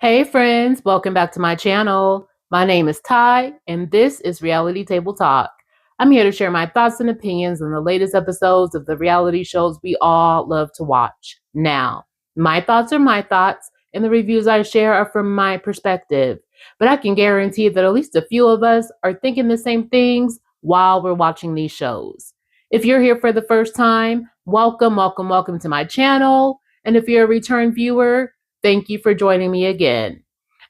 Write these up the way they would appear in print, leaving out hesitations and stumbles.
Hey friends, welcome back to my channel. My name is Ty, and this is RealiTea Table Talk. I'm here to share my thoughts and opinions on the latest episodes of the reality shows we all love to watch. Now, my thoughts are my thoughts, and the reviews I share are from my perspective. But I can guarantee that at least a few of us are thinking the same things while we're watching these shows. If you're here for the first time, welcome to my channel. And if you're a return viewer, thank you for joining me again.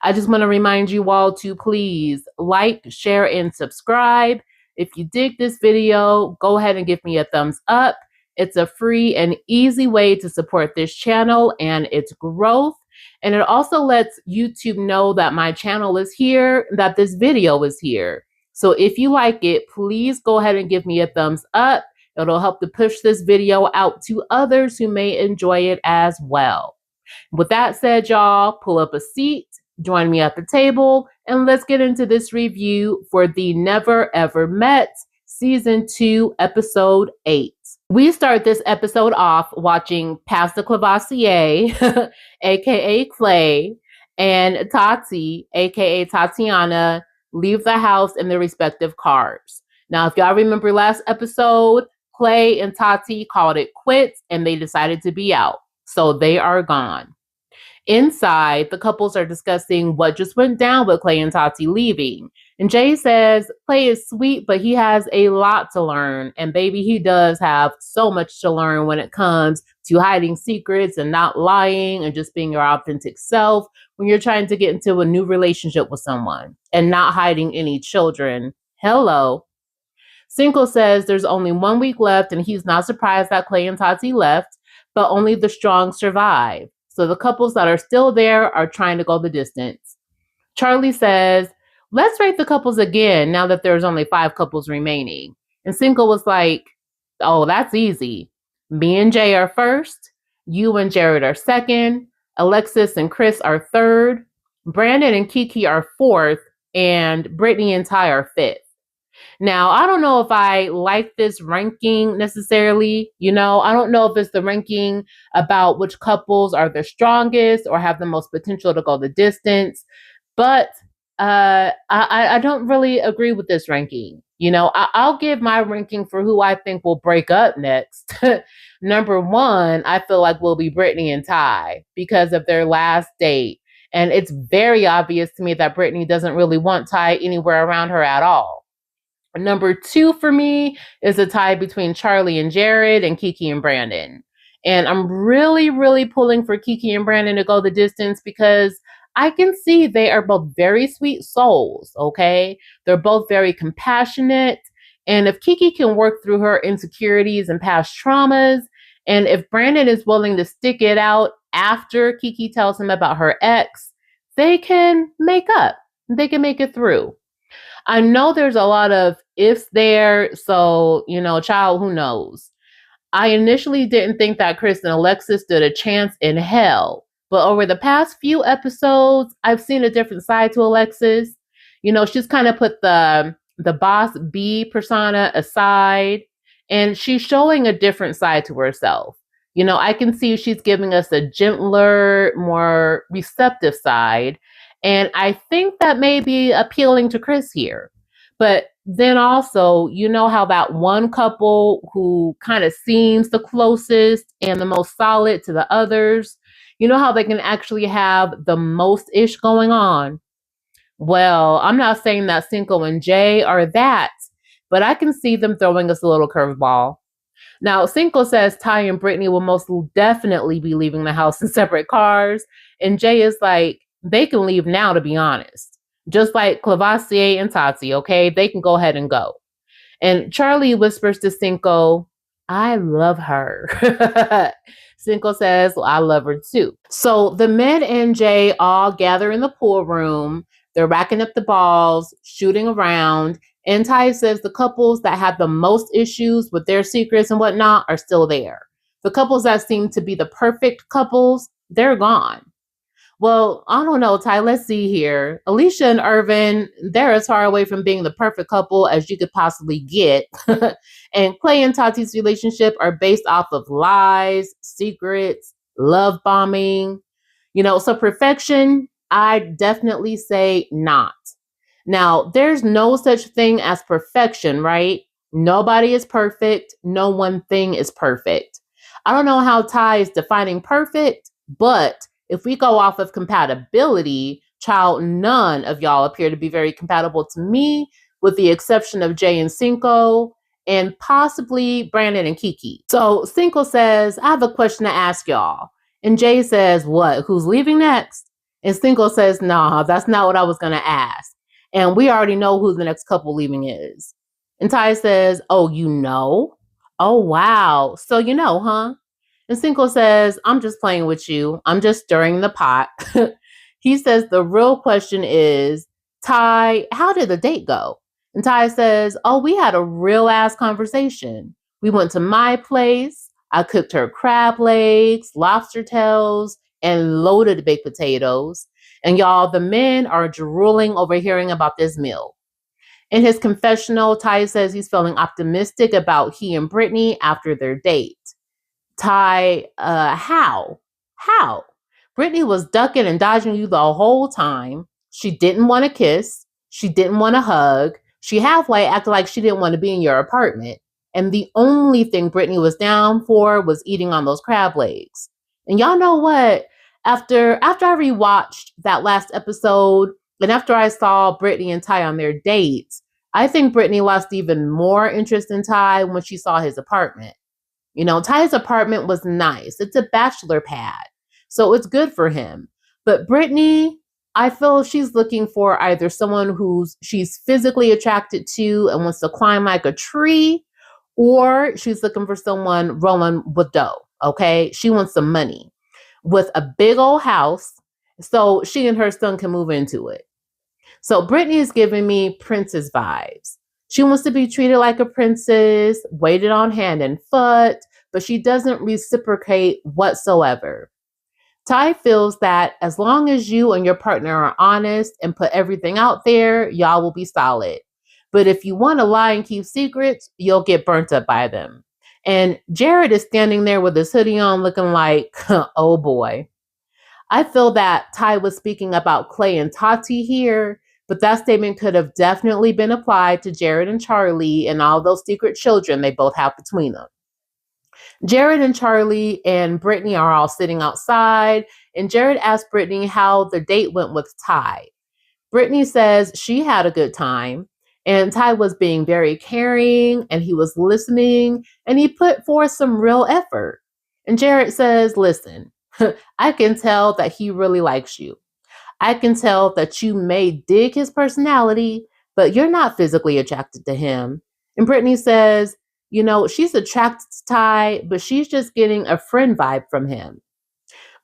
I just want to remind you all to please like, share, and subscribe. If you dig this video, go ahead and give me a thumbs up. It's a free and easy way to support this channel and its growth. And it also lets YouTube know that my channel is here, that this video is here. So if you like it, please go ahead and give me a thumbs up. It'll help to push this video out to others who may enjoy it as well. With that said, y'all, pull up a seat, join me at the table, and let's get into this review for the Never Ever Met Season 2, Episode 8. We start this episode off watching Pastor Clavassier, aka Clay, and Tati, aka Tatiana, leave the house in their respective cars. Now, if y'all remember last episode, Clay and Tati called it quits and they decided to be out. So they are gone. Inside, the couples are discussing what just went down with Clay and Tati leaving. And Jay says Clay is sweet, but he has a lot to learn. And baby, he does have so much to learn when it comes to hiding secrets and not lying and just being your authentic self when you're trying to get into a new relationship with someone and not hiding any children. Hello. Cinco says there's only 1 week left and he's not surprised that Clay and Tati left, but only the strong survive. So the couples that are still there are trying to go the distance. Charlie says, let's rate the couples again now that there's only 5 couples remaining. And Cinco was like, oh, that's easy. Me and Jay are first. You and Jared are second. Alexis and Chris are third. Brandon and Kiki are fourth. And Brittany and Ty are fifth. Now, I don't know if I like this ranking necessarily. I don't know if it's the ranking about which couples are the strongest or have the most potential to go the distance. But I don't really agree with this ranking. I'll give my ranking for who I think will break up next. Number 1, I feel like will be Brittany and Ty because of their last date. And it's very obvious to me that Brittany doesn't really want Ty anywhere around her at all. Number 2 for me is a tie between Charlie and Jared and Kiki and Brandon. And I'm really, really pulling for Kiki and Brandon to go the distance because I can see they are both very sweet souls, okay? They're both very compassionate. And if Kiki can work through her insecurities and past traumas, and if Brandon is willing to stick it out after Kiki tells him about her ex, they can make up. They can make it through. I know there's a lot of ifs there, so, child, who knows? I initially didn't think that Chris and Alexis stood a chance in hell, but over the past few episodes, I've seen a different side to Alexis. She's kind of put the boss B persona aside, and she's showing a different side to herself. I can see she's giving us a gentler, more receptive side. And I think that may be appealing to Chris here. But then also, how that one couple who kind of seems the closest and the most solid to the others, how they can actually have the most ish going on. Well, I'm not saying that Cinco and Jay are that, but I can see them throwing us a little curveball. Now, Cinco says Ty and Brittany will most definitely be leaving the house in separate cars. And Jay is like, they can leave now, to be honest. Just like Clavassier and Tati, okay? They can go ahead and go. And Charlie whispers to Cinco, I love her. Cinco says, well, I love her too. So the men and Jay all gather in the pool room. They're racking up the balls, shooting around. And Ty says the couples that have the most issues with their secrets and whatnot are still there. The couples that seem to be the perfect couples, they're gone. Well, I don't know, Ty. Let's see here. Alicia and Irvin, they're as far away from being the perfect couple as you could possibly get. And Clay and Tati's relationship are based off of lies, secrets, love bombing. So perfection, I definitely say not. Now, there's no such thing as perfection, right? Nobody is perfect. No one thing is perfect. I don't know how Ty is defining perfect, but if we go off of compatibility, child, none of y'all appear to be very compatible to me, with the exception of Jay and Cinco, and possibly Brandon and Kiki. So Cinco says, I have a question to ask y'all. And Jay says, what? Who's leaving next? And Cinco says, nah, that's not what I was going to ask. And we already know who the next couple leaving is. And Ty says, oh, you know? Oh, wow. So you know, huh? And Cinco says, I'm just playing with you. I'm just stirring the pot. He says, the real question is, Ty, how did the date go? And Ty says, oh, we had a real ass conversation. We went to my place. I cooked her crab legs, lobster tails, and loaded baked potatoes. And y'all, the men are drooling over hearing about this meal. In his confessional, Ty says he's feeling optimistic about he and Brittany after their date. Ty, how? How? Brittany was ducking and dodging you the whole time. She didn't want to kiss. She didn't want to hug. She halfway acted like she didn't want to be in your apartment. And the only thing Brittany was down for was eating on those crab legs. And y'all know what? After I rewatched that last episode, and after I saw Brittany and Ty on their dates, I think Brittany lost even more interest in Ty when she saw his apartment. You know, Ty's apartment was nice. It's a bachelor pad, so it's good for him. But Brittany, I feel she's looking for either someone who's she's physically attracted to and wants to climb like a tree, or she's looking for someone rolling with dough, okay? She wants some money with a big old house so she and her son can move into it. So Brittany is giving me princess vibes. She wants to be treated like a princess, waited on hand and foot, but she doesn't reciprocate whatsoever. Ty feels that as long as you and your partner are honest and put everything out there, y'all will be solid. But if you want to lie and keep secrets, you'll get burnt up by them. And Jared is standing there with his hoodie on looking like, oh boy. I feel that Ty was speaking about Clay and Tati here, but that statement could have definitely been applied to Jared and Charlie and all those secret children they both have between them. Jared and Charlie and Brittany are all sitting outside, and Jared asked Brittany how the date went with Ty. Brittany says she had a good time, and Ty was being very caring, and he was listening, and he put forth some real effort. And Jared says, listen, I can tell that he really likes you. I can tell that you may dig his personality, but you're not physically attracted to him. And Brittany says, you know, she's attracted to Ty, but she's just getting a friend vibe from him.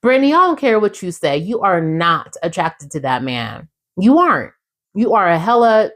Brittany, I don't care what you say. You are not attracted to that man. You aren't. You are a hella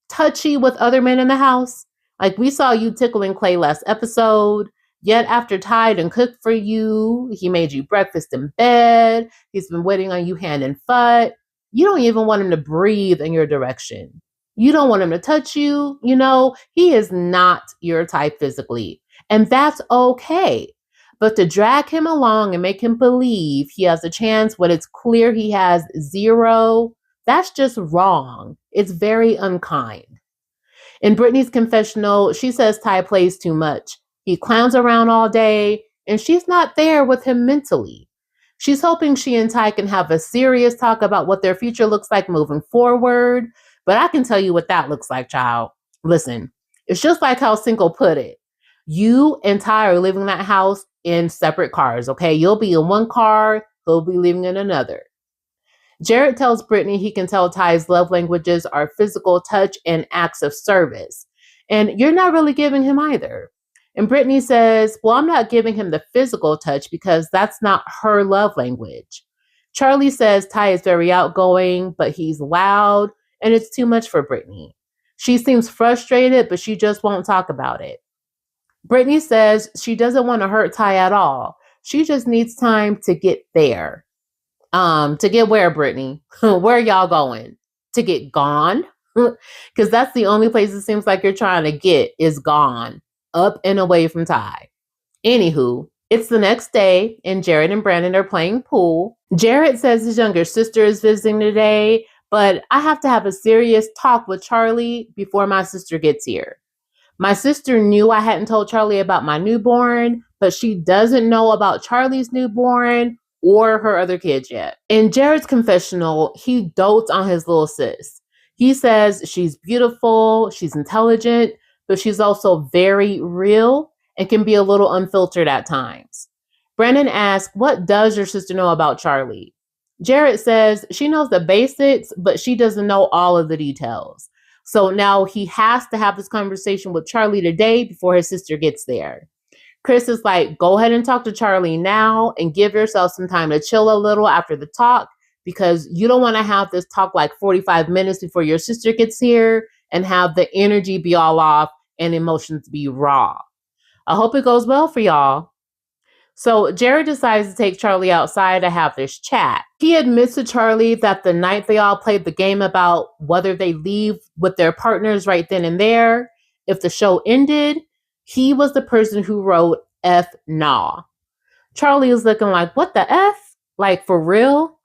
touchy with other men in the house. Like we saw you tickling Clay last episode. Yet after Ty and cooked for you, he made you breakfast in bed. He's been waiting on you hand and foot. You don't even want him to breathe in your direction. You don't want him to touch you. You know, he is not your type physically. And that's okay. But to drag him along and make him believe he has a chance when it's clear he has zero, that's just wrong. It's very unkind. In Brittany's confessional, she says Ty plays too much. He clowns around all day, and she's not there with him mentally. She's hoping she and Ty can have a serious talk about what their future looks like moving forward, but I can tell you what that looks like, child. Listen, it's just like how Cinco put it. You and Ty are living in that house in separate cars, okay? You'll be in one car, he'll be living in another. Jared tells Brittany he can tell Ty's love languages are physical touch and acts of service, and you're not really giving him either. And Brittany says, well, I'm not giving him the physical touch because that's not her love language. Charlie says Ty is very outgoing, but he's loud, and it's too much for Brittany. She seems frustrated, but she just won't talk about it. Brittany says she doesn't want to hurt Ty at all. She just needs time to get there. To get where, Brittany? Where are y'all going? To get gone? Because that's the only place it seems like you're trying to get is gone. Up and away from Ty. Anywho, it's the next day, and Jared and Brandon are playing pool. Jared says his younger sister is visiting today, but I have to have a serious talk with Charlie before my sister gets here. My sister knew I hadn't told Charlie about my newborn, but she doesn't know about Charlie's newborn or her other kids yet. In Jared's confessional, he dotes on his little sis. He says she's beautiful, she's intelligent, but she's also very real and can be a little unfiltered at times. Brandon asks, what does your sister know about Charlie? Jared says she knows the basics, but she doesn't know all of the details. So now he has to have this conversation with Charlie today before his sister gets there. Chris is like, go ahead and talk to Charlie now and give yourself some time to chill a little after the talk because you don't want to have this talk like 45 minutes before your sister gets here and have the energy be all off and emotions be raw. I hope it goes well for y'all. So Jared decides to take Charlie outside to have this chat. He admits to Charlie that the night they all played the game about whether they leave with their partners right then and there, if the show ended, he was the person who wrote F nah. Charlie is looking like, what the F? Like, for real?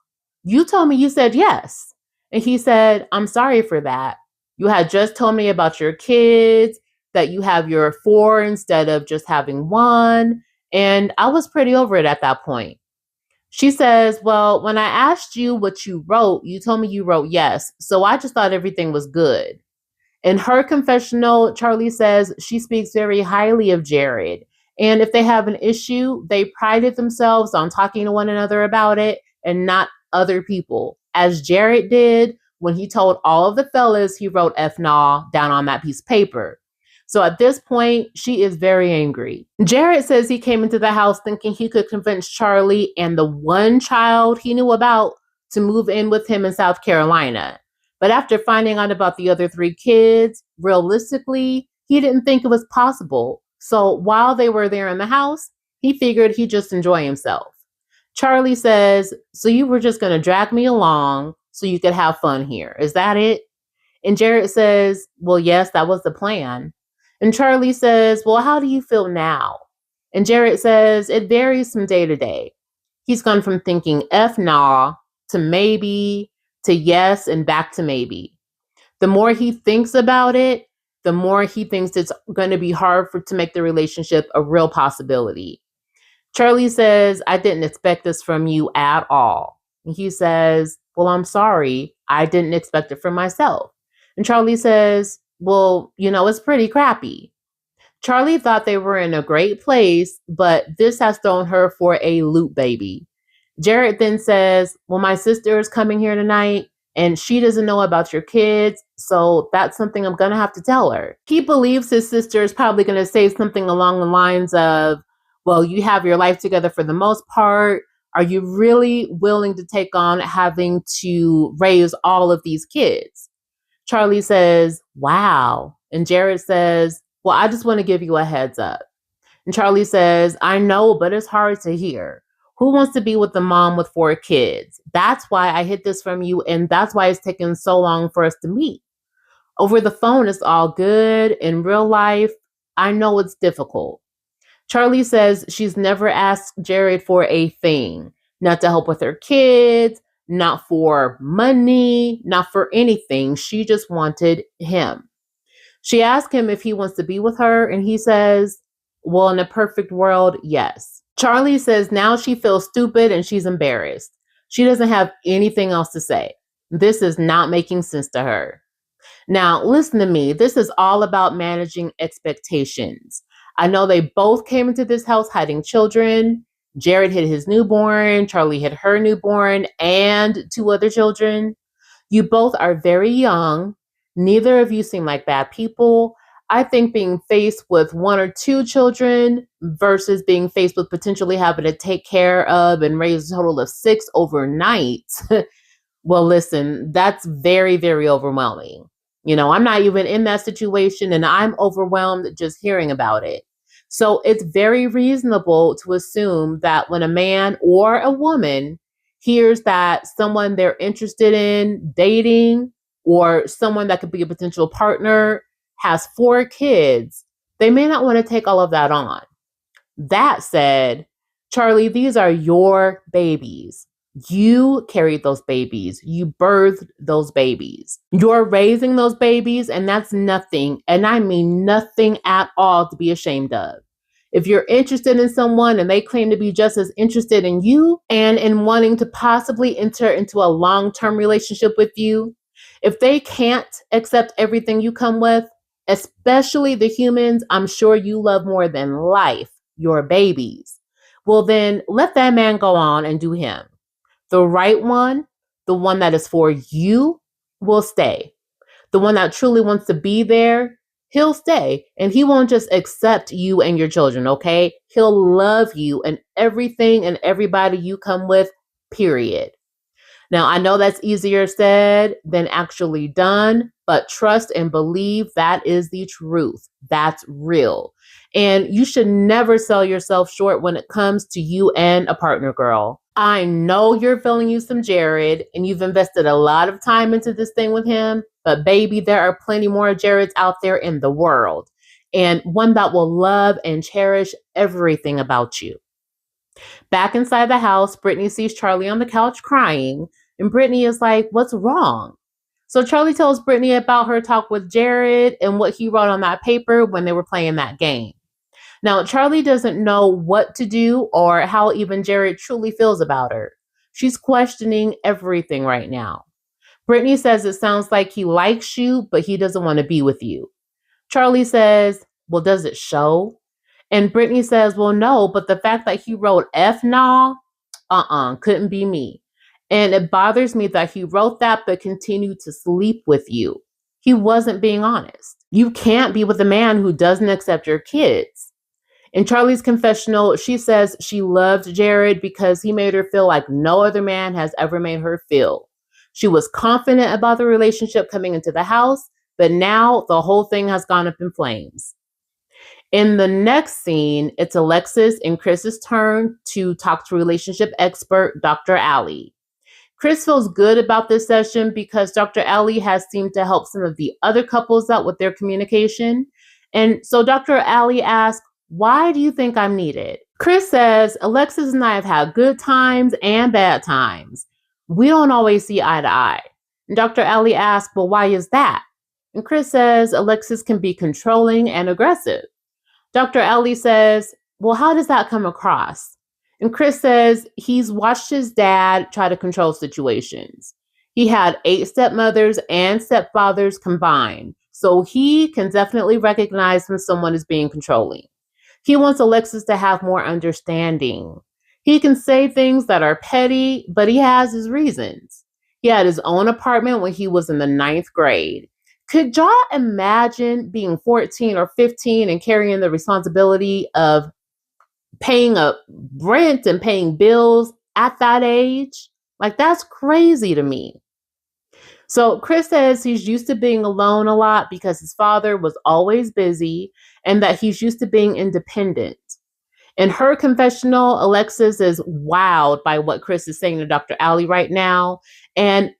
You told me you said yes. And he said, I'm sorry for that. You had just told me about your kids, that you have your 4 instead of just having 1. And I was pretty over it at that point. She says, well, when I asked you what you wrote, you told me you wrote yes. So I just thought everything was good. In her confessional, Charlie says she speaks very highly of Jared. And if they have an issue, they prided themselves on talking to one another about it and not other people, as Jared did when he told all of the fellas he wrote F nah down on that piece of paper. So at this point, she is very angry. Jared says he came into the house thinking he could convince Charlie and the one child he knew about to move in with him in South Carolina. But after finding out about the other 3 kids, realistically, he didn't think it was possible. So while they were there in the house, he figured he'd just enjoy himself. Charlie says, so you were just going to drag me along so you could have fun here. Is that it? And Jared says, well, yes, that was the plan. And Charlie says, well, how do you feel now? And Jared says, it varies from day to day. He's gone from thinking F nah to maybe to yes and back to maybe. The more he thinks about it, the more he thinks it's going to be hard to make the relationship a real possibility. Charlie says, I didn't expect this from you at all. And he says, well, I'm sorry. I didn't expect it from myself. And Charlie says, well, it's pretty crappy. Charlie thought they were in a great place, but this has thrown her for a loop, baby. Jared then says, well, my sister is coming here tonight and she doesn't know about your kids, so that's something I'm going to have to tell her. He believes his sister is probably going to say something along the lines of, well, you have your life together for the most part. Are you really willing to take on having to raise all of these kids? Charlie says, wow. And Jared says, well, I just want to give you a heads up. And Charlie says, I know, but it's hard to hear. Who wants to be with the mom with 4 kids? That's why I hid this from you, and that's why it's taken so long for us to meet. Over the phone, it's all good. In real life, I know it's difficult. Charlie says she's never asked Jared for a thing, not to help with her kids, not for money, not for anything. She just wanted him. She asked him if he wants to be with her, and he says, well, in a perfect world, yes. Charlie says now she feels stupid and she's embarrassed. She doesn't have anything else to say. This is not making sense to her. Now, listen to me. This is all about managing expectations. I know they both came into this house hiding children. Jared hid his newborn, Charlie hid her newborn, and 2 other children. You both are very young. Neither of you seem like bad people. I think being faced with 1 or 2 children versus being faced with potentially having to take care of and raise a total of 6 overnight, well, listen, that's very, very overwhelming. I'm not even in that situation and I'm overwhelmed just hearing about it. So it's very reasonable to assume that when a man or a woman hears that someone they're interested in dating or someone that could be a potential partner has 4 kids, they may not want to take all of that on. That said, Charlie, these are your babies. You carried those babies. You birthed those babies. You're raising those babies, and that's nothing, and I mean nothing at all to be ashamed of. If you're interested in someone and they claim to be just as interested in you and in wanting to possibly enter into a long-term relationship with you, if they can't accept everything you come with, especially the humans I'm sure you love more than life, your babies, well then let that man go on and do him. The right one, the one that is for you, will stay. The one that truly wants to be there, he'll stay. And he won't just accept you and your children, okay? He'll love you and everything and everybody you come with, period. Now, I know that's easier said than actually done, but trust and believe that is the truth. That's real. And you should never sell yourself short when it comes to you and a partner, girl. I know you're feeling you some Jared and you've invested a lot of time into this thing with him, but baby, there are plenty more Jareds out there in the world, and one that will love and cherish everything about you. Back inside the house, Brittany sees Charlie on the couch crying, and Brittany is like, "What's wrong?" So Charlie tells Brittany about her talk with Jared and what he wrote on that paper when they were playing that game. Now, Charlie doesn't know what to do or how even Jared truly feels about her. She's questioning everything right now. Brittany says it sounds like he likes you, but he doesn't want to be with you. Charlie says, "Well, does it show?" And Brittany says, "Well, no, but the fact that he wrote F nah, couldn't be me. And it bothers me that he wrote that but continued to sleep with you. He wasn't being honest. You can't be with a man who doesn't accept your kids." In Charlie's confessional, she says she loved Jared because he made her feel like no other man has ever made her feel. She was confident about the relationship coming into the house, but now the whole thing has gone up in flames. In the next scene, it's Alexis and Chris's turn to talk to relationship expert Dr. Allie. Chris feels good about this session because Dr. Allie has seemed to help some of the other couples out with their communication. And so Dr. Allie asks, "Why do you think I'm needed?" Chris says, "Alexis and I have had good times and bad times. We don't always see eye to eye." And Dr. Allie asks, "Well, why is that?" And Chris says, "Alexis can be controlling and aggressive." Dr. Ellie says, "Well, how does that come across?" And Chris says he's watched his dad try to control situations. He had 8 stepmothers and stepfathers combined, so he can definitely recognize when someone is being controlling. He wants Alexis to have more understanding. He can say things that are petty, but he has his reasons. He had his own apartment when he was in the 9th grade. Could y'all imagine being 14 or 15 and carrying the responsibility of paying a rent and paying bills at that age? Like, that's crazy to me. So Chris says he's used to being alone a lot because his father was always busy and that he's used to being independent. In her confessional, Alexis is wowed by what Chris is saying to Dr. Allie right now and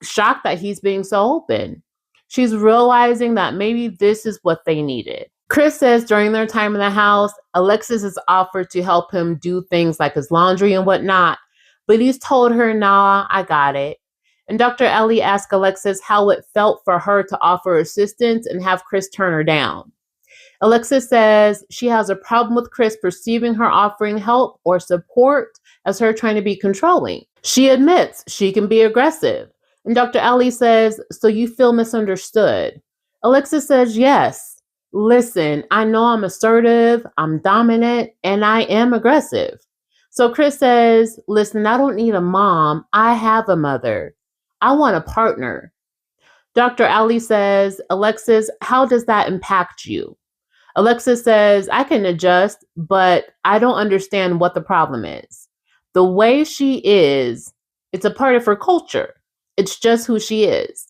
shocked that he's being so open. She's realizing that maybe this is what they needed. Chris says during their time in the house, Alexis has offered to help him do things like his laundry and whatnot, but he's told her, "Nah, I got it." And Dr. Ellie asked Alexis how it felt for her to offer assistance and have Chris turn her down. Alexis says she has a problem with Chris perceiving her offering help or support as her trying to be controlling. She admits she can be aggressive. And Dr. Ellie says, "So you feel misunderstood?" Alexis says, "Yes. Listen, I know I'm assertive, I'm dominant, and I am aggressive." So Chris says, "Listen, I don't need a mom. I have a mother. I want a partner." Dr. Ellie says, "Alexis, how does that impact you?" Alexis says, "I can adjust, but I don't understand what the problem is. The way she is, it's a part of her culture. It's just who she is."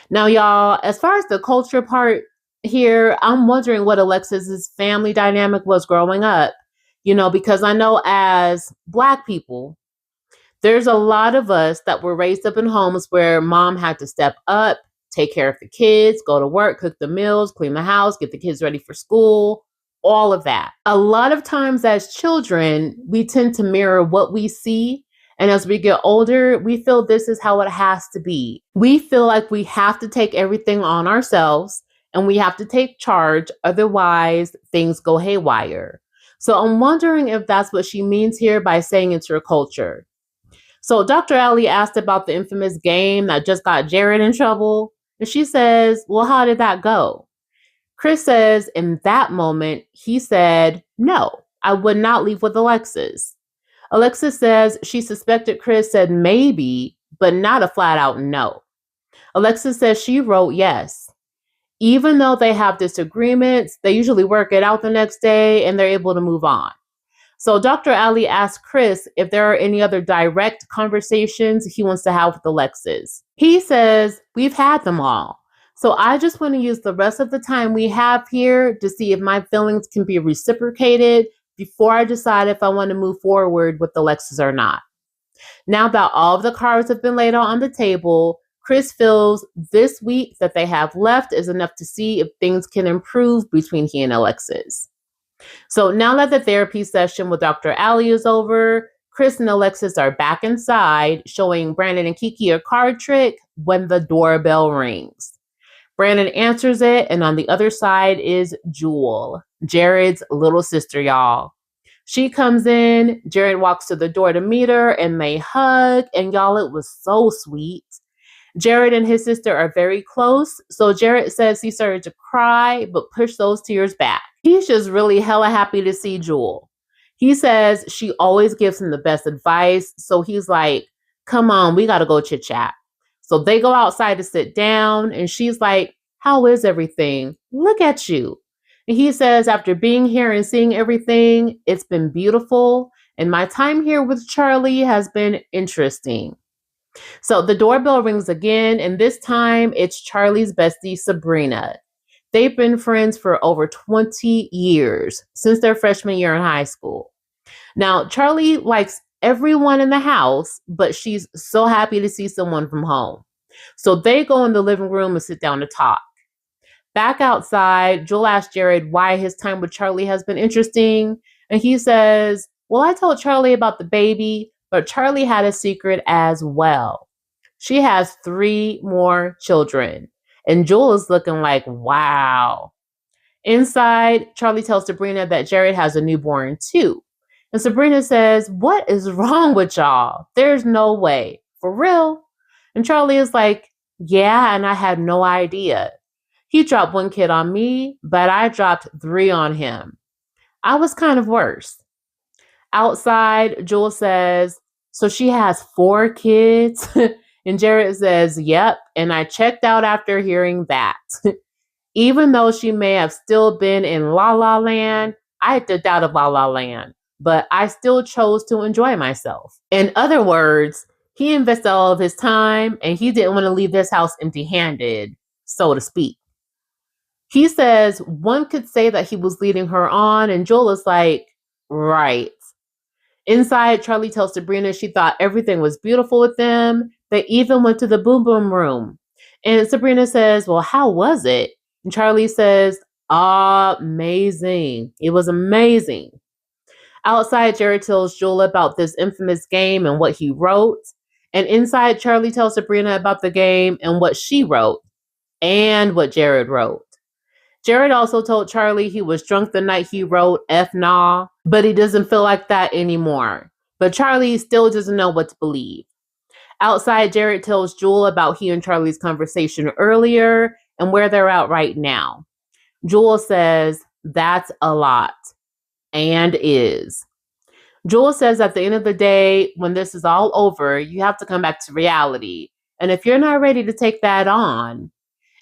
Now, y'all, as far as the culture part here, I'm wondering what Alexis's family dynamic was growing up, because I know as Black people, there's a lot of us that were raised up in homes where mom had to step up, take care of the kids, go to work, cook the meals, clean the house, get the kids ready for school, all of that. A lot of times as children, we tend to mirror what we see, And as we get older, we feel this is how it has to be. We feel like we have to take everything on ourselves and we have to take charge, otherwise things go haywire. So I'm wondering if that's what she means here by saying it's your culture. So Dr. Ali asked about the infamous game that just got Jared in trouble. And she says, well, how did that go? Chris says in that moment, he said, no, I would not leave with Alexis. Alexis says she suspected Chris said maybe, but not a flat out no. Alexis says she wrote yes. Even though they have disagreements, they usually work it out the next day and they're able to move on. So Dr. Ali asked Chris if there are any other direct conversations he wants to have with Alexis. He says, we've had them all. So I just want to use the rest of the time we have here to see if my feelings can be reciprocated before I decide if I want to move forward with Alexis or not. Now that all of the cards have been laid out on the table, Chris feels this week that they have left is enough to see if things can improve between he and Alexis. So now that the therapy session with Dr. Ali is over, Chris and Alexis are back inside, showing Brandon and Kiki a card trick when the doorbell rings. Brandon answers it, and on the other side is Jewel, Jared's little sister, y'all. She comes in, Jared walks to the door to meet her, and they hug, and y'all, it was so sweet. Jared and his sister are very close, so Jared says he started to cry, but pushed those tears back. He's just really hella happy to see Jewel. He says she always gives him the best advice, so he's like, come on, we gotta go chit chat. So they go outside to sit down, and she's like, how is everything? Look at you. And he says, after being here and seeing everything, it's been beautiful, and my time here with Charlie has been interesting. So the doorbell rings again, and this time it's Charlie's bestie, Sabrina. They've been friends for over 20 years, since their freshman year in high school. Now, Charlie likes everyone in the house, but she's so happy to see someone from home. So they go in the living room and sit down to talk. Back outside, Joel asks Jared why his time with Charlie has been interesting, and he says, well, I told Charlie about the baby, but Charlie had a secret as well. She has 3 more children, and Joel is looking like, wow. Inside, Charlie tells Sabrina that Jared has a newborn too. And Sabrina says, what is wrong with y'all? There's no way. For real? And Charlie is like, yeah, and I had no idea. He dropped 1 kid on me, but I dropped 3 on him. I was kind of worse. Outside, Joel says, so she has 4 kids? And Jared says, yep, and I checked out after hearing that. Even though she may have still been in La La Land, I dipped out of La La Land, but I still chose to enjoy myself. In other words, he invested all of his time and he didn't want to leave this house empty-handed, so to speak. He says one could say that he was leading her on, and Joel is like, right. Inside, Charlie tells Sabrina she thought everything was beautiful with them. They even went to the boom boom room. And Sabrina says, well, how was it? And Charlie says, amazing. It was amazing. Outside, Jared tells Joel about this infamous game and what he wrote. And inside, Charlie tells Sabrina about the game and what she wrote and what Jared wrote. Jared also told Charlie he was drunk the night he wrote F nah, but he doesn't feel like that anymore. But Charlie still doesn't know what to believe. Outside, Jared tells Joel about he and Charlie's conversation earlier and where they're at right now. Joel says, that's a lot, and is. Joel says at the end of the day, when this is all over, you have to come back to reality. And if you're not ready to take that on,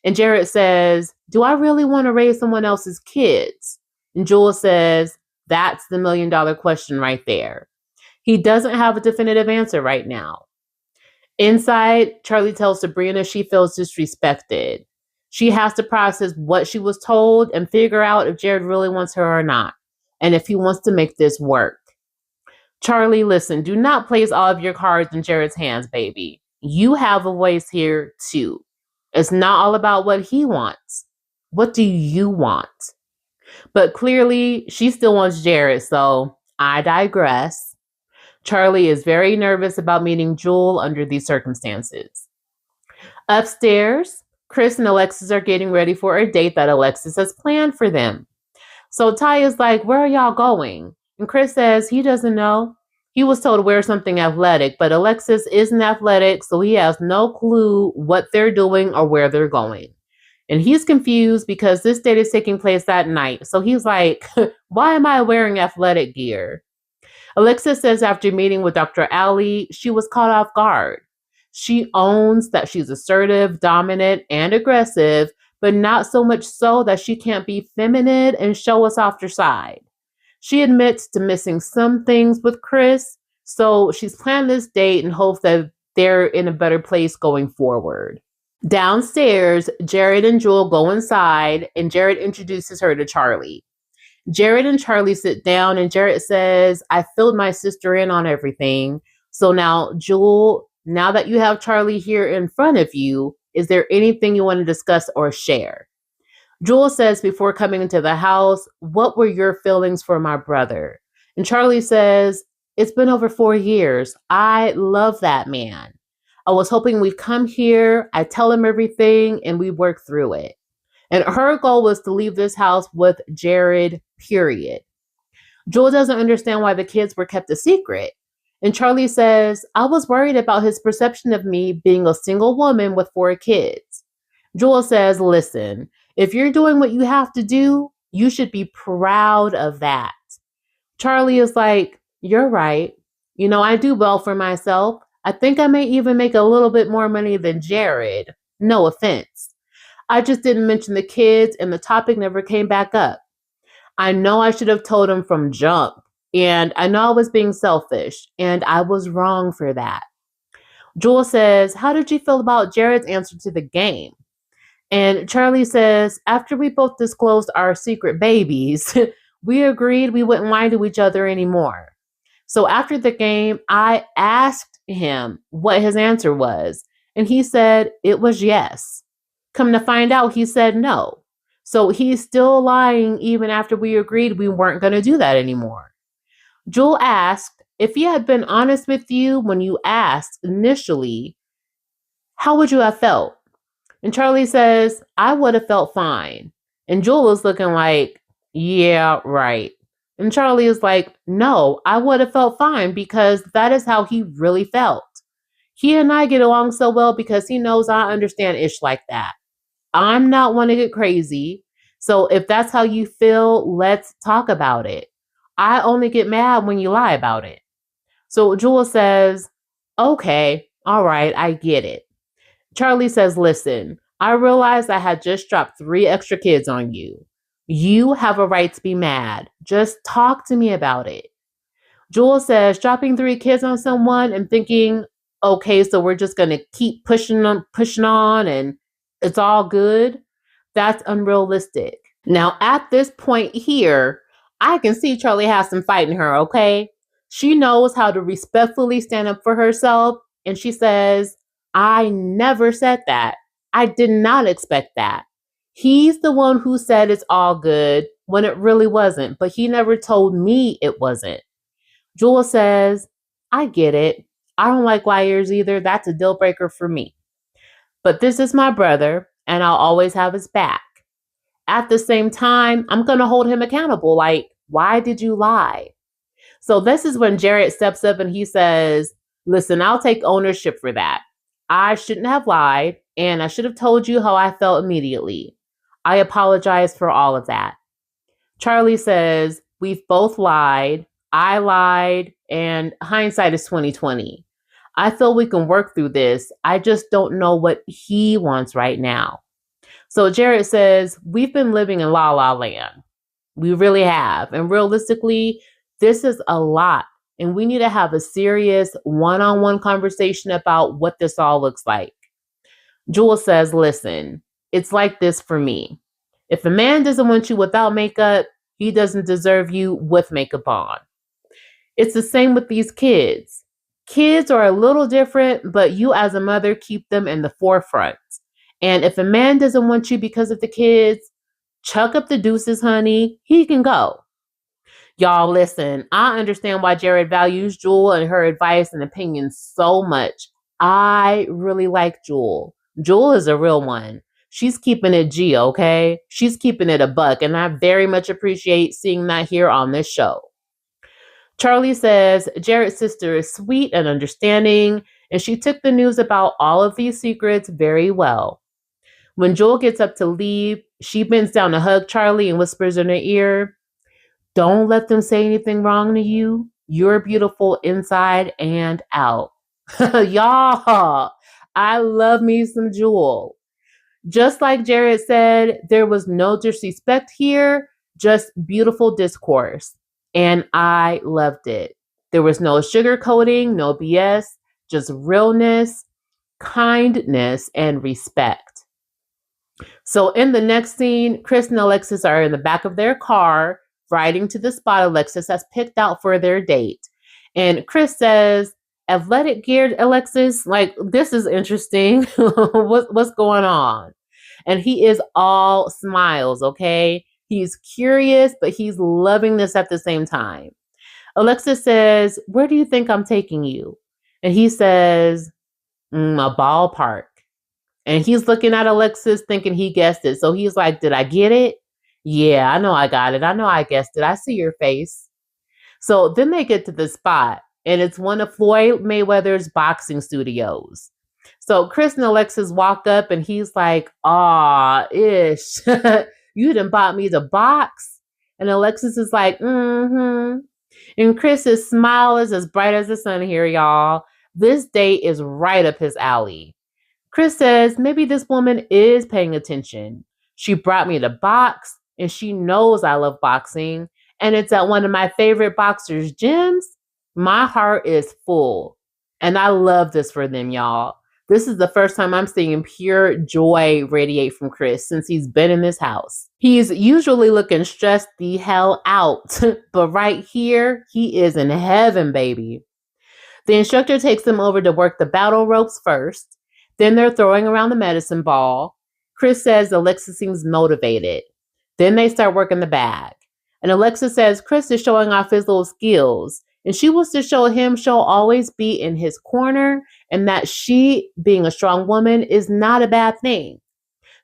and Jared says, do I really want to raise someone else's kids? And Joel says, that's the $1 million question right there. He doesn't have a definitive answer right now. Inside, Charlie tells Sabrina she feels disrespected. She has to process what she was told and figure out if Jared really wants her or not, and if he wants to make this work. Charlie, listen, do not place all of your cards in Jared's hands, baby. You have a voice here too. It's not all about what he wants. What do you want? But clearly, she still wants Jared, so I digress. Charlie is very nervous about meeting Jewel under these circumstances. Upstairs, Chris and Alexis are getting ready for a date that Alexis has planned for them. So Ty is like, "Where are y'all going?" And Chris says he doesn't know. He was told to wear something athletic, but Alexis isn't athletic, so he has no clue what they're doing or where they're going. And he's confused because this date is taking place that night. So he's like, "Why am I wearing athletic gear?" Alexis says after meeting with Dr. Ali, she was caught off guard. She owns that she's assertive, dominant, and aggressive, but not so much so that she can't be feminine and show a softer side. She admits to missing some things with Chris, so she's planned this date in hopes that they're in a better place going forward. Downstairs, Jared and Jewel go inside, and Jared introduces her to Charlie. Jared and Charlie sit down, and Jared says, "I filled my sister in on everything. So now, Jewel, now that you have Charlie here in front of you, is there anything you want to discuss or share?" Jewel says before coming into the house, "What were your feelings for my brother?" And Charlie says, "It's been over 4 years. I love that man. I was hoping we'd come here, I tell him everything, and we work through it." And her goal was to leave this house with Jared, period. Jewel doesn't understand why the kids were kept a secret. And Charlie says, "I was worried about his perception of me being a single woman with 4 kids." Jewel says, "Listen, if you're doing what you have to do, you should be proud of that." Charlie is like, "You're right. I do well for myself. I think I may even make a little bit more money than Jared. No offense. I just didn't mention the kids and the topic never came back up. I know I should have told him from jump, and I know I was being selfish, and I was wrong for that." Jewel says, "How did you feel about Jared's answer to the game?" And Charlie says, "After we both disclosed our secret babies, we agreed we wouldn't lie to each other anymore. So after the game, I asked him what his answer was, and he said it was yes. Come to find out, he said no. So he's still lying even after we agreed we weren't going to do that anymore." Jewel asked, "If he had been honest with you when you asked initially, how would you have felt?" And Charlie says, "I would have felt fine." And Jewel is looking like, "Yeah, right." And Charlie is like, "No, I would have felt fine because that is how he really felt. He and I get along so well because he knows I understand ish like that. I'm not one to get crazy. So if that's how you feel, let's talk about it. I only get mad when you lie about it." So Jewel says, "Okay, all right, I get it." Charlie says, "Listen, I realized I had just dropped 3 extra kids on you. You have a right to be mad. Just talk to me about it." Jewel says, "Dropping 3 kids on someone and thinking, okay, so we're just going to keep pushing on and it's all good. That's unrealistic." Now, at this point here, I can see Charlie has some fight in her, okay? She knows how to respectfully stand up for herself, and she says, "I never said that. I did not expect that. He's the one who said it's all good when it really wasn't, but he never told me it wasn't." Jewel says, "I get it. I don't like liars either. That's a deal breaker for me. But this is my brother, and I'll always have his back. At the same time, I'm going to hold him accountable. Like, why did you lie?" So this is when Jared steps up and he says, "Listen, I'll take ownership for that. I shouldn't have lied, and I should have told you how I felt immediately. I apologize for all of that." Charlie says, "We've both lied. I lied, and hindsight is 2020. I feel we can work through this. I just don't know what he wants right now." So Jared says, "We've been living in la la land. We really have. And realistically, this is a lot. And we need to have a serious one-on-one conversation about what this all looks like." Jewel says, "Listen, it's like this for me. If a man doesn't want you without makeup, he doesn't deserve you with makeup on. It's the same with these kids. Kids are a little different, but you as a mother keep them in the forefront. And if a man doesn't want you because of the kids, chuck up the deuces, honey. He can go." Y'all, listen, I understand why Jared values Jewel and her advice and opinions so much. I really like Jewel. Jewel is a real one. She's keeping it G, okay? She's keeping it a buck, and I very much appreciate seeing that here on this show. Charlie says Jared's sister is sweet and understanding, and she took the news about all of these secrets very well. When Joel gets up to leave, she bends down to hug Charlie and whispers in her ear, "Don't let them say anything wrong to you. You're beautiful inside and out." Y'all, I love me some Jewel. Just like Jared said, there was no disrespect here, just beautiful discourse. And I loved it. There was no sugarcoating, no BS, just realness, kindness, and respect. So in the next scene, Chris and Alexis are in the back of their car, riding to the spot Alexis has picked out for their date. And Chris says, "Athletic geared Alexis, like this is interesting. What's going on?" And he is all smiles, okay? He's curious, but he's loving this at the same time. Alexis says, "Where do you think I'm taking you?" And he says, "A ballpark." And he's looking at Alexis thinking he guessed it. So he's like, "Did I get it?" "Yeah, I know I got it. I know I guessed it. I see your face." So then they get to the spot, and it's one of Floyd Mayweather's boxing studios. So Chris and Alexis walk up, and he's like, "Aw, ish, you done bought me the box." And Alexis is like, "Mm-hmm." And Chris's smile is as bright as the sun here, y'all. This date is right up his alley. Chris says, "Maybe this woman is paying attention. She brought me the box, and she knows I love boxing, and it's at one of my favorite boxers' gyms." My heart is full, and I love this for them, y'all. This is the first time I'm seeing pure joy radiate from Chris since he's been in this house. He's usually looking stressed the hell out, but right here, he is in heaven, baby. The instructor takes them over to work the battle ropes first. Then they're throwing around the medicine ball. Chris says Alexis seems motivated. Then they start working the bag. And Alexis says Chris is showing off his little skills. And she wants to show him she'll always be in his corner and that she, being a strong woman, is not a bad thing.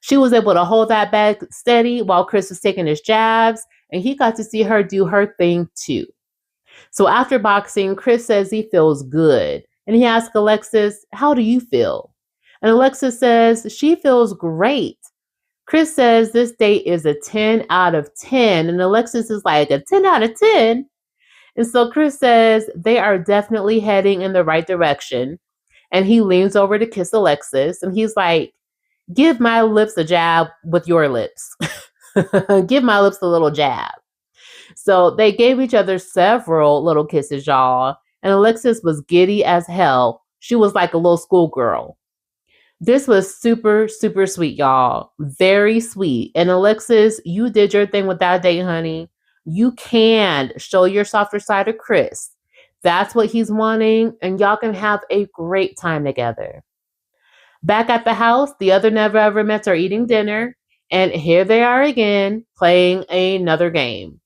She was able to hold that bag steady while Chris was taking his jabs, and he got to see her do her thing too. So after boxing, Chris says he feels good. And he asks Alexis, "How do you feel?" And Alexis says she feels great. Chris says this date is a 10 out of 10. And Alexis is like, "A 10 out of 10? And so Chris says they are definitely heading in the right direction. And he leans over to kiss Alexis. And he's like, "Give my lips a jab with your lips." Give my lips a little jab. So they gave each other several little kisses, y'all. And Alexis was giddy as hell. She was like a little schoolgirl. This was super, super sweet, y'all. Very sweet. And Alexis, you did your thing with that date, honey. You can show your softer side to Chris. That's what he's wanting. And y'all can have a great time together. Back at the house, the other never ever mets are eating dinner. And here they are again, playing another game.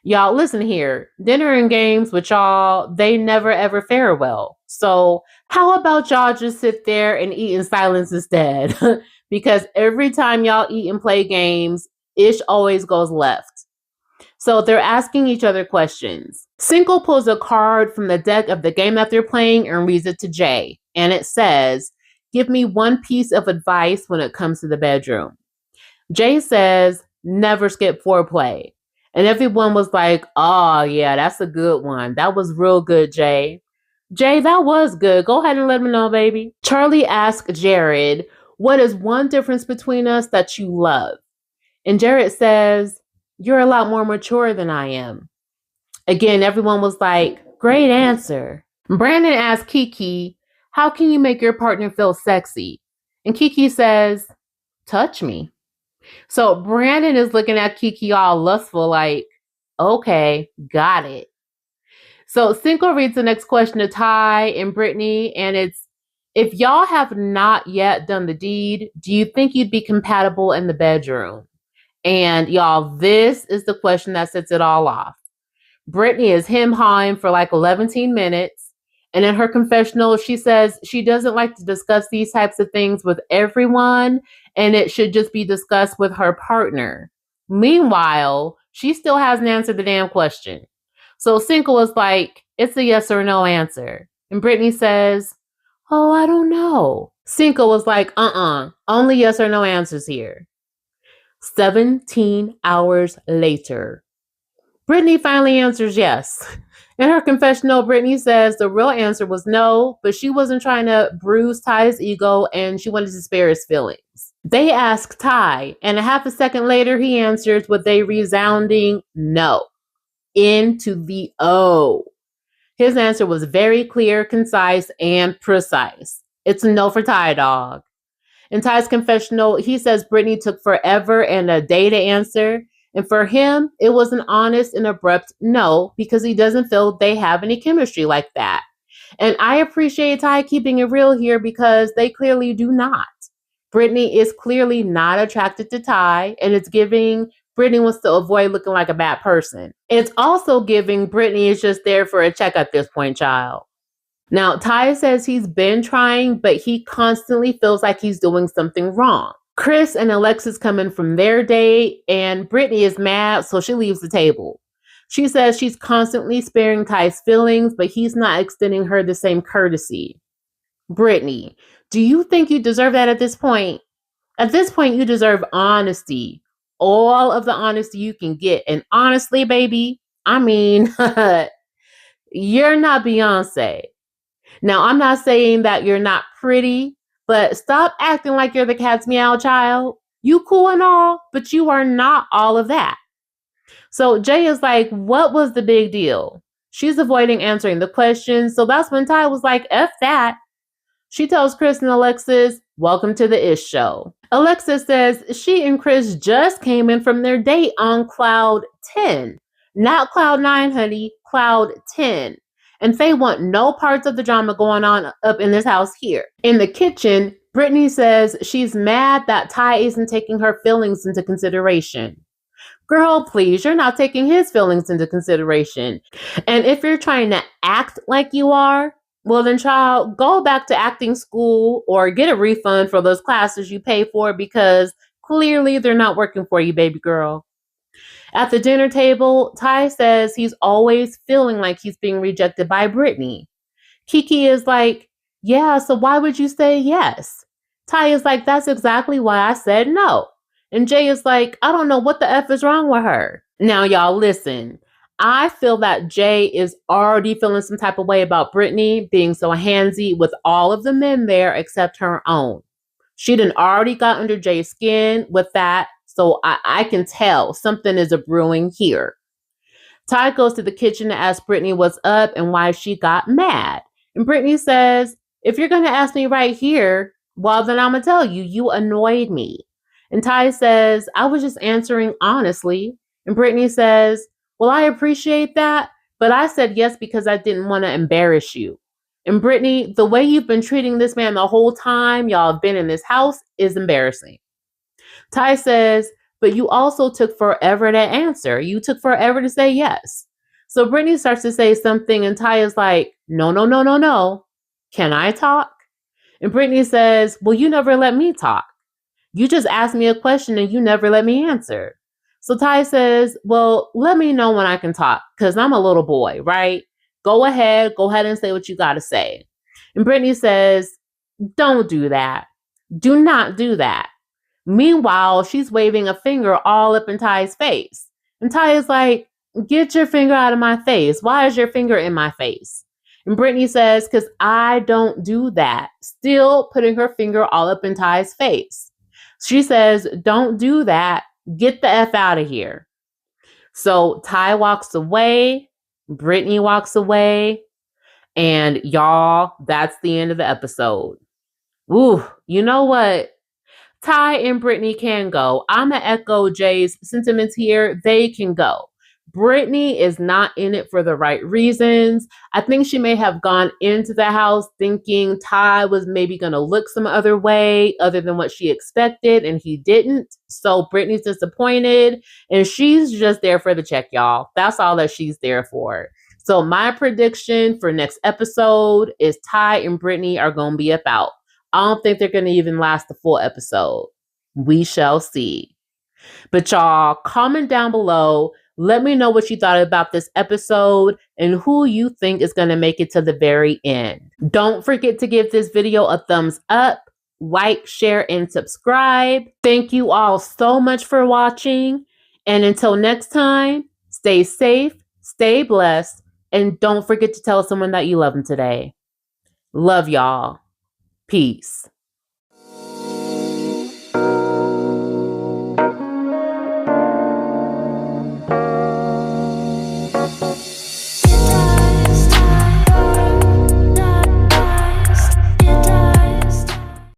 Y'all, listen here. Dinner and games with y'all, they never ever fare well. So how about y'all just sit there and eat in silence instead? Because every time y'all eat and play games, ish always goes left. So they're asking each other questions. Cinco pulls a card from the deck of the game that they're playing and reads it to Jay. And it says, "Give me one piece of advice when it comes to the bedroom." Jay says, "Never skip foreplay." And everyone was like, "Oh, yeah, that's a good one. That was real good, Jay." "Jay, that was good. Go ahead and let me know, baby." Charlie asked Jared, "What is one difference between us that you love?" And Jared says, "You're a lot more mature than I am." Again, everyone was like, "Great answer." Brandon asked Kiki, "How can you make your partner feel sexy?" And Kiki says, "Touch me." So Brandon is looking at Kiki all lustful, like, "Okay, got it." So Cinco reads the next question to Ty and Brittany, and it's, "If y'all have not yet done the deed, do you think you'd be compatible in the bedroom?" And y'all, this is the question that sets it all off. Brittany is him-hawing for like 11 minutes. And in her confessional, she says she doesn't like to discuss these types of things with everyone, and it should just be discussed with her partner. Meanwhile, she still hasn't answered the damn question. So Cinco was like, it's a yes or no answer. And Brittany says, oh, I don't know. Cinco was like, only yes or no answers here. 17 hours later, Brittany finally answers yes. In her confessional, Brittany says the real answer was no, but she wasn't trying to bruise Ty's ego and she wanted to spare his feelings. They ask Ty, and a half a second later, he answers with a resounding no. Into the O. His answer was very clear, concise, and precise. It's a no for Ty, dog. In Ty's confessional, he says Brittany took forever and a day to answer. And for him, it was an honest and abrupt no, because he doesn't feel they have any chemistry like that. And I appreciate Ty keeping it real here because they clearly do not. Brittany is clearly not attracted to Ty, and it's giving Brittany wants to avoid looking like a bad person. It's also giving Brittany is just there for a check at this point, child. Now, Ty says he's been trying, but he constantly feels like he's doing something wrong. Chris and Alexis come in from their date, and Brittany is mad, so she leaves the table. She says she's constantly sparing Ty's feelings, but he's not extending her the same courtesy. Brittany, do you think you deserve that at this point? At this point, you deserve honesty. All of the honesty you can get. And honestly, baby, I mean, you're not Beyonce. Now, I'm not saying that you're not pretty, but stop acting like you're the cat's meow child. You cool and all, but you are not all of that. So Jay is like, what was the big deal? She's avoiding answering the question. So that's when Ty was like, F that. She tells Chris and Alexis, welcome to the Ish show. Alexis says she and Chris just came in from their date on cloud 10. Not cloud 9, honey, cloud 10. And they want no parts of the drama going on up in this house here. In the kitchen, Brittany says she's mad that Ty isn't taking her feelings into consideration. Girl, please, you're not taking his feelings into consideration. And if you're trying to act like you are, well then, child, go back to acting school or get a refund for those classes you pay for because clearly they're not working for you, baby girl. At the dinner table, Ty says he's always feeling like he's being rejected by Brittany. Kiki is like, yeah, so why would you say yes? Ty is like, that's exactly why I said no. And Jay is like, I don't know what the F is wrong with her. Now, y'all, listen. I feel that Jay is already feeling some type of way about Brittany being so handsy with all of the men there except her own. She done already got under Jay's skin with that, so I can tell something is a brewing here. Ty goes to the kitchen to ask Brittany what's up and why she got mad. And Brittany says, if you're going to ask me right here, well, then I'm going to tell you, you annoyed me. And Ty says, I was just answering honestly. And Brittany says, well, I appreciate that, but I said yes because I didn't want to embarrass you. And Brittany, the way you've been treating this man the whole time y'all have been in this house is embarrassing. Ty says, but you also took forever to answer. You took forever to say yes. So Brittany starts to say something and Ty is like, no, no, no, no, no. Can I talk? And Brittany says, well, you never let me talk. You just asked me a question and you never let me answer. So Ty says, well, let me know when I can talk because I'm a little boy, right? Go ahead and say what you got to say. And Brittany says, don't do that. Do not do that. Meanwhile, she's waving a finger all up in Ty's face. And Ty is like, get your finger out of my face. Why is your finger in my face? And Brittany says, because I don't do that. Still putting her finger all up in Ty's face. She says, don't do that. Get the F out of here. So Ty walks away. Brittany walks away. And y'all, that's the end of the episode. Ooh, you know what? Ty and Brittany can go. I'm going to echo Jay's sentiments here. They can go. Brittany is not in it for the right reasons. I think she may have gone into the house thinking Ty was maybe going to look some other way other than what she expected, and he didn't. So Brittany's disappointed, and she's just there for the check, y'all. That's all that she's there for. So my prediction for next episode is Ty and Brittany are going to be about. I don't think they're going to even last the full episode. We shall see. But y'all, comment down below. Let me know what you thought about this episode and who you think is going to make it to the very end. Don't forget to give this video a thumbs up, like, share, and subscribe. Thank you all so much for watching. And until next time, stay safe, stay blessed, and don't forget to tell someone that you love them today. Love y'all. Peace.